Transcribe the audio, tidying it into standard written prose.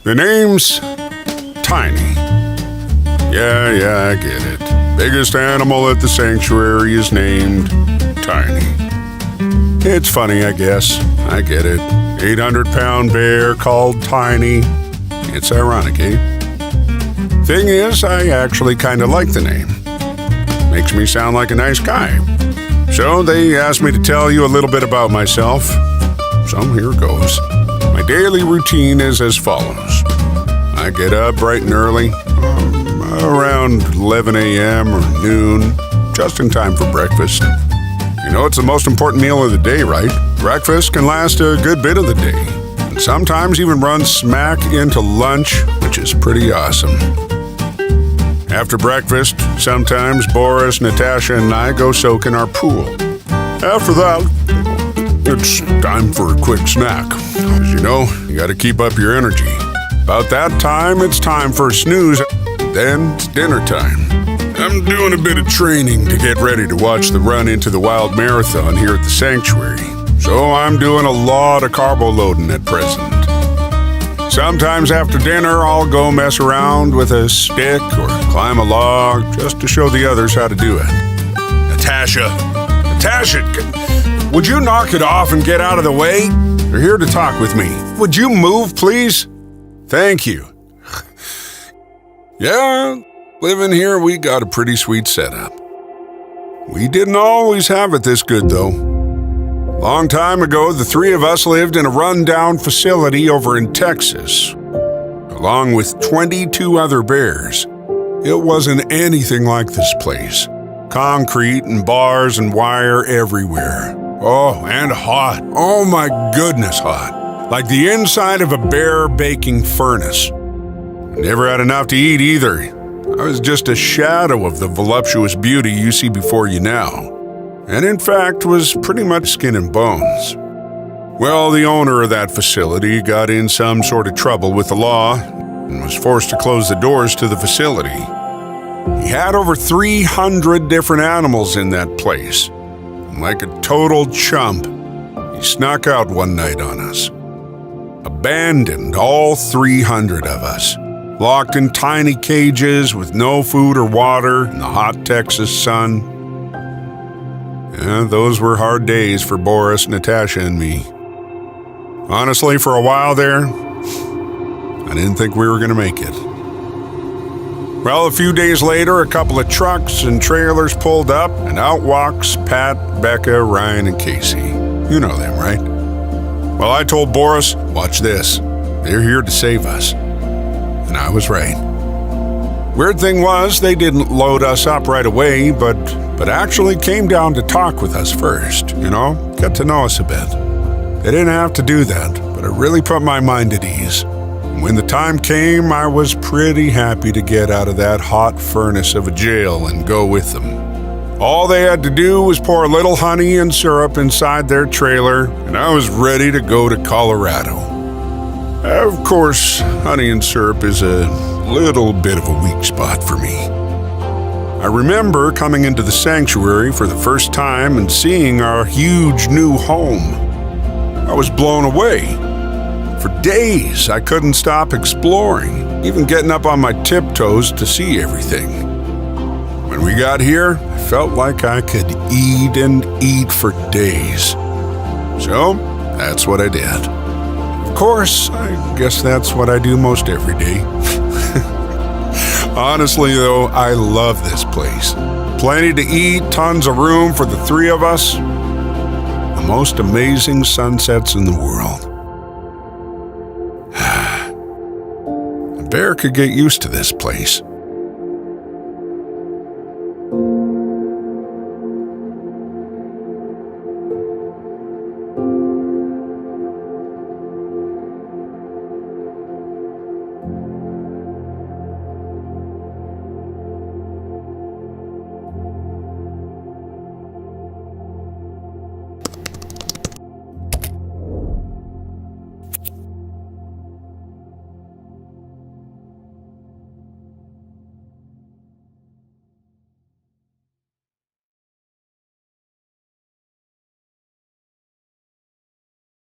The name's Tiny. Yeah, I get it. Biggest animal at the sanctuary is named Tiny. It's funny, I guess. I get it. 800-pound bear called Tiny. It's ironic, eh? Thing is, I actually kind of like the name. Makes me sound like a nice guy. So they asked me to tell you a little bit about myself. So here goes. My daily routine is as follows. I get up bright and early, around 11 a.m. or noon, just in time for breakfast. You know, it's the most important meal of the day, right? Breakfast can last a good bit of the day, and sometimes even run smack into lunch, which is pretty awesome. After breakfast, sometimes Boris, Natasha, and I go soak in our pool. After that, it's time for a quick snack. As you know, you gotta keep up your energy. About that time, it's time for a snooze. Then it's dinner time. I'm doing a bit of training to get ready to watch the Run Into the Wild marathon here at the sanctuary. So I'm doing a lot of carbo loading at present. Sometimes after dinner, I'll go mess around with a stick or climb a log just to show the others how to do it. Natasha, would you knock it off and get out of the way? You're here to talk with me. Would you move, please? Thank you. Yeah, living here, we got a pretty sweet setup. We didn't always have it this good, though. Long time ago, the three of us lived in a rundown facility over in Texas, along with 22 other bears. It wasn't anything like this place. Concrete and bars and wire everywhere. Oh, and hot. Oh my goodness, hot. Like the inside of a bear baking furnace. Never had enough to eat either. I was just a shadow of the voluptuous beauty you see before you now. And in fact was pretty much skin and bones. Well, the owner of that facility got in some sort of trouble with the law and was forced to close the doors to the facility. He had over 300 different animals in that place. And like a total chump, he snuck out one night on us. Abandoned all 300 of us. Locked in tiny cages with no food or water in the hot Texas sun. Yeah, those were hard days for Boris, Natasha, and me. Honestly, for a while there, I didn't think we were going to make it. Well, a few days later, a couple of trucks and trailers pulled up, and out walks Pat, Becca, Ryan, and Casey. You know them, right? Well, I told Boris, watch this. They're here to save us. And I was right. Weird thing was, they didn't load us up right away, but actually came down to talk with us first, get to know us a bit. They didn't have to do that, but it really put my mind at ease. And when the time came, I was pretty happy to get out of that hot furnace of a jail and go with them. All they had to do was pour a little honey and syrup inside their trailer, and I was ready to go to Colorado. Of course, honey and syrup is a little bit of a weak spot for me. I remember coming into the sanctuary for the first time and seeing our huge new home. I was blown away. For days, I couldn't stop exploring, even getting up on my tiptoes to see everything. When we got here, I felt like I could eat and eat for days. So, that's what I did. Of course, I guess that's what I do most every day. Honestly, though, I love this place. Plenty to eat, tons of room for the three of us. The most amazing sunsets in the world. A bear could get used to this place.